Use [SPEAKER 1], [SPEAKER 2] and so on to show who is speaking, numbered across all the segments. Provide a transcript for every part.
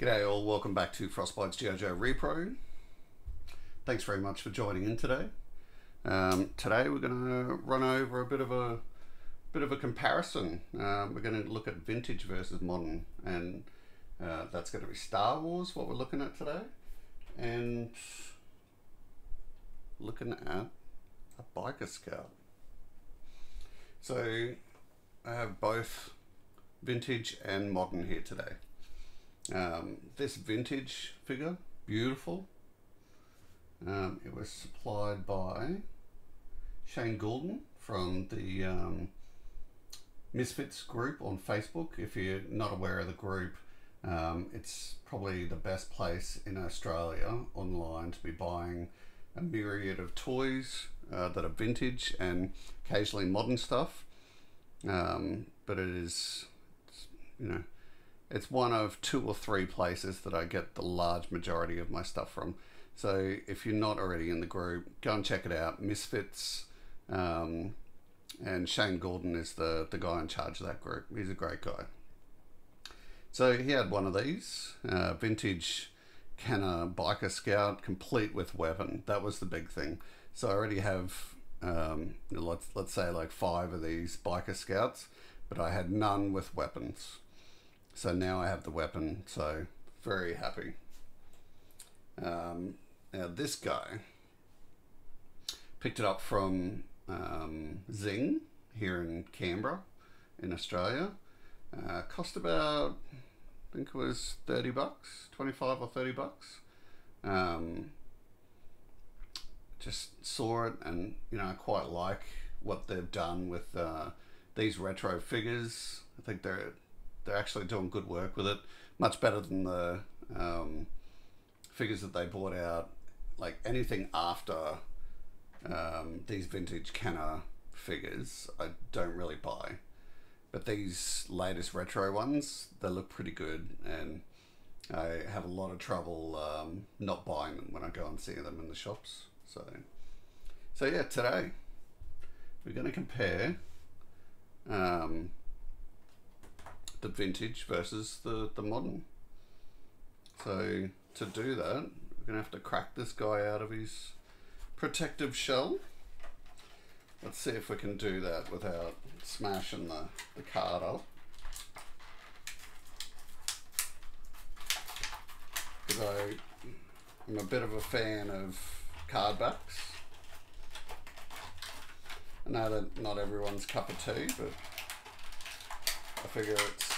[SPEAKER 1] G'day all, welcome back to Frostbite's GeoJo Repro. Thanks very much for joining in today. Today we're going to run over a bit of a comparison. We're going to look at vintage versus modern, and that's going to be Star Wars, what we're looking at today, and looking at a Biker Scout. So I have both vintage and modern here today. This vintage figure, beautiful. It was supplied by Shane Goulden from the Misfits group on Facebook. If you're not aware of the group, it's probably the best place in Australia online to be buying a myriad of toys that are vintage and occasionally modern stuff. But it is, it's one of 2 or 3 places that I get the large majority of my stuff from. So if you're not already in the group, go and check it out. Misfits, and Shane Goulden is the guy in charge of that group. He's a great guy. So he had one of these, vintage Kenner Biker Scout, complete with weapon. That was the big thing. So I already have, let's say like 5 of these Biker Scouts, but I had none with weapons. So now I have the weapon, so very happy. Now this guy, picked it up from Zing here in Canberra in Australia. Cost about, I think it was 30 bucks, 25 or 30 bucks. Just saw it, and I quite like what they've done with these retro figures. I think they're actually doing good work with it, much better than the figures that they brought out. Like anything after these vintage Kenner figures I don't really buy, but these latest retro ones, they look pretty good, and I have a lot of trouble not buying them when I go and see them in the shops. So yeah, today we're going to compare the vintage versus the modern. So to do that, we're gonna have to crack this guy out of his protective shell. Let's see if we can do that without smashing the card up, because I'm a bit of a fan of card backs. I know that not everyone's cup of tea, but I figure it's,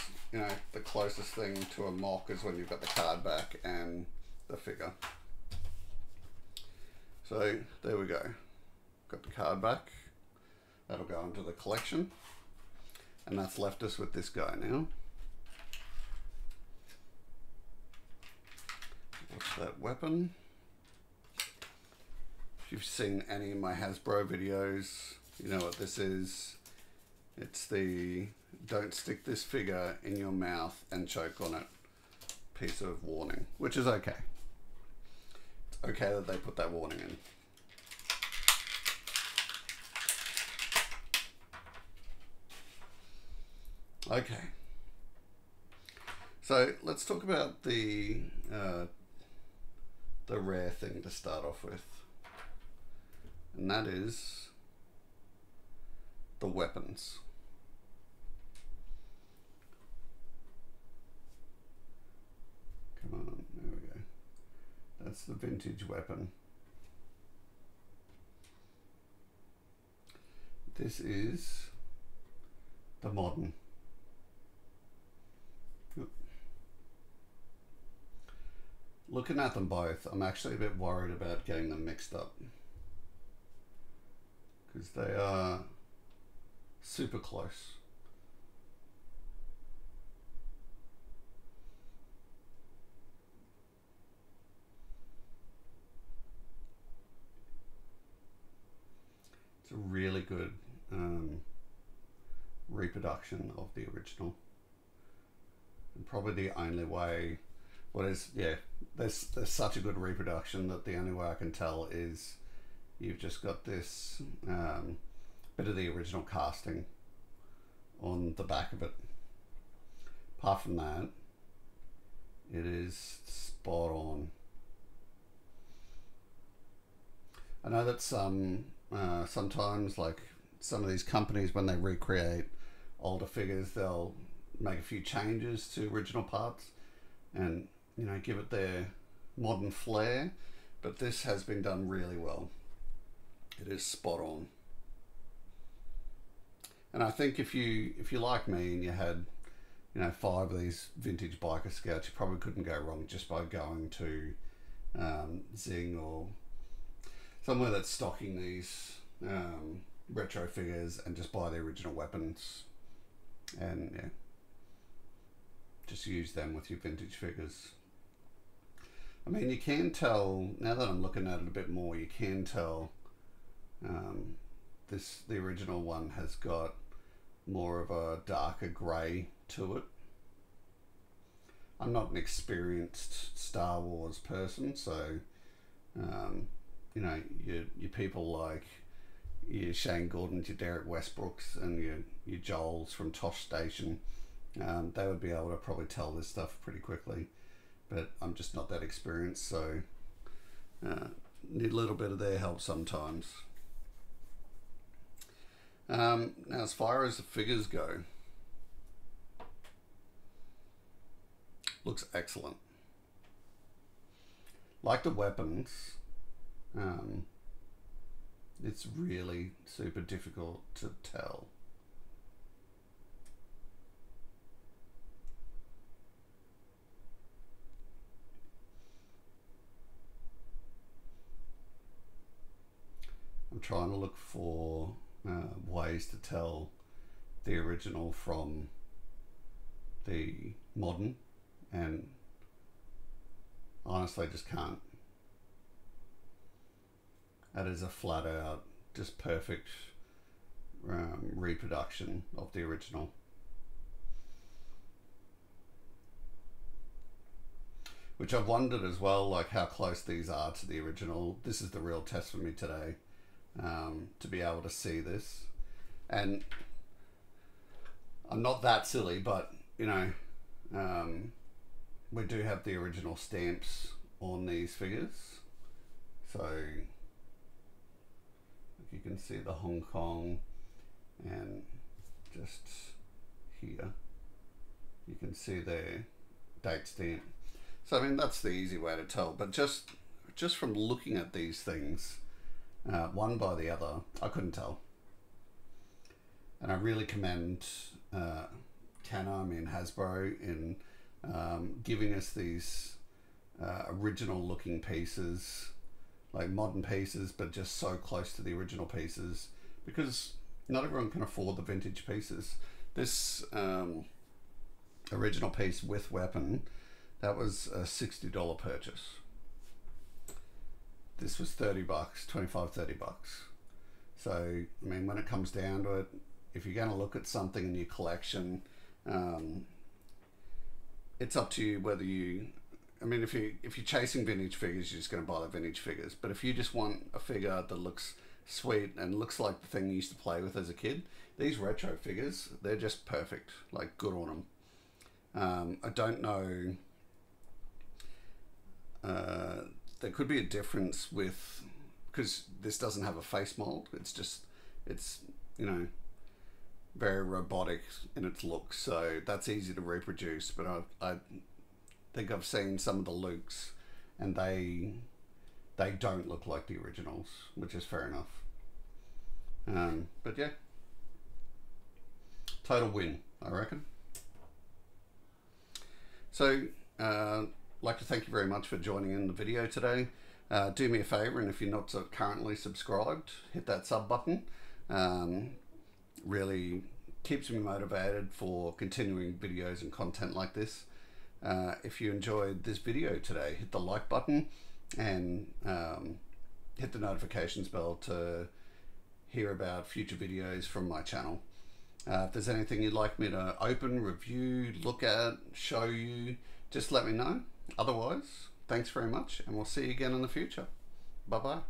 [SPEAKER 1] the closest thing to a mock is when you've got the card back and the figure. So there we go. Got the card back. That'll go into the collection. And that's left us with this guy now. What's that weapon? If you've seen any of my Hasbro videos, you know what this is. It's the "don't stick this figure in your mouth and choke on it" piece of warning, which is okay. It's okay that they put that warning in. Okay, so let's talk about the rare thing to start off with, and that is the weapons. Come on, there we go. That's the vintage weapon. This is the modern. Looking at them both, I'm actually a bit worried about getting them mixed up, because they are super close. It's a really good reproduction of the original, and probably the only way, there's such a good reproduction that the only way I can tell is you've just got this bit of the original casting on the back of it. Apart from that, It is spot on. I know that sometimes, like some of these companies, when they recreate older figures, they'll make a few changes to original parts and, you know, give it their modern flair, but this has been done really well. It is spot on. And I think if you like me and you had, you know, 5 of these vintage biker scouts, you probably couldn't go wrong just by going to Zing or somewhere that's stocking these retro figures and just buy the original weapons and yeah, just use them with your vintage figures. I mean, you can tell, now that I'm looking at it a bit more, you can tell the original one has got more of a darker grey to it. I'm not an experienced Star Wars person, so you know, your people like your Shane Gordons, your Derek Westbrooks, and your Joels from Tosh Station, they would be able to probably tell this stuff pretty quickly. But I'm just not that experienced, so need a little bit of their help sometimes. Now, as far as the figures go, looks excellent. Like the weapons, it's really super difficult to tell. I'm trying to look for ways to tell the original from the modern, and honestly I just can't. That is a flat out, just perfect reproduction of the original. Which I've wondered as well, like how close these are to the original. This is the real test for me today, to be able to see this. And I'm not that silly, but you know, we do have the original stamps on these figures. So you can see the Hong Kong, and just here you can see their date stamp. So I mean, that's the easy way to tell, but just from looking at these things one by the other, I couldn't tell. And I really commend Canon and Hasbro in giving us these original looking pieces, like modern pieces, but just so close to the original pieces, because not everyone can afford the vintage pieces. This original piece with weapon, that was a $60 purchase. This was 30 bucks, 25, 30 bucks. So, I mean, when it comes down to it, if you're going to look at something in your collection, it's up to you whether you, I mean, if you're chasing vintage figures, you're just going to buy the vintage figures. But if you just want a figure that looks sweet and looks like the thing you used to play with as a kid, these retro figures, they're just perfect. Like, good on them. I don't know. There could be a difference with, because this doesn't have a face mold. It's just, it's, you know, very robotic in its look. So that's easy to reproduce. But I think I've seen some of the Lukes, and they don't look like the originals, which is fair enough. But yeah, total win, I reckon. So I'd like to thank you very much for joining in the video today. Do me a favor, and if you're not currently subscribed, hit that sub button. Really keeps me motivated for continuing videos and content like this. If you enjoyed this video today, hit the like button and hit the notifications bell to hear about future videos from my channel. If there's anything you'd like me to open, review, look at, show you, just let me know. Otherwise, thanks very much, and we'll see you again in the future. Bye-bye.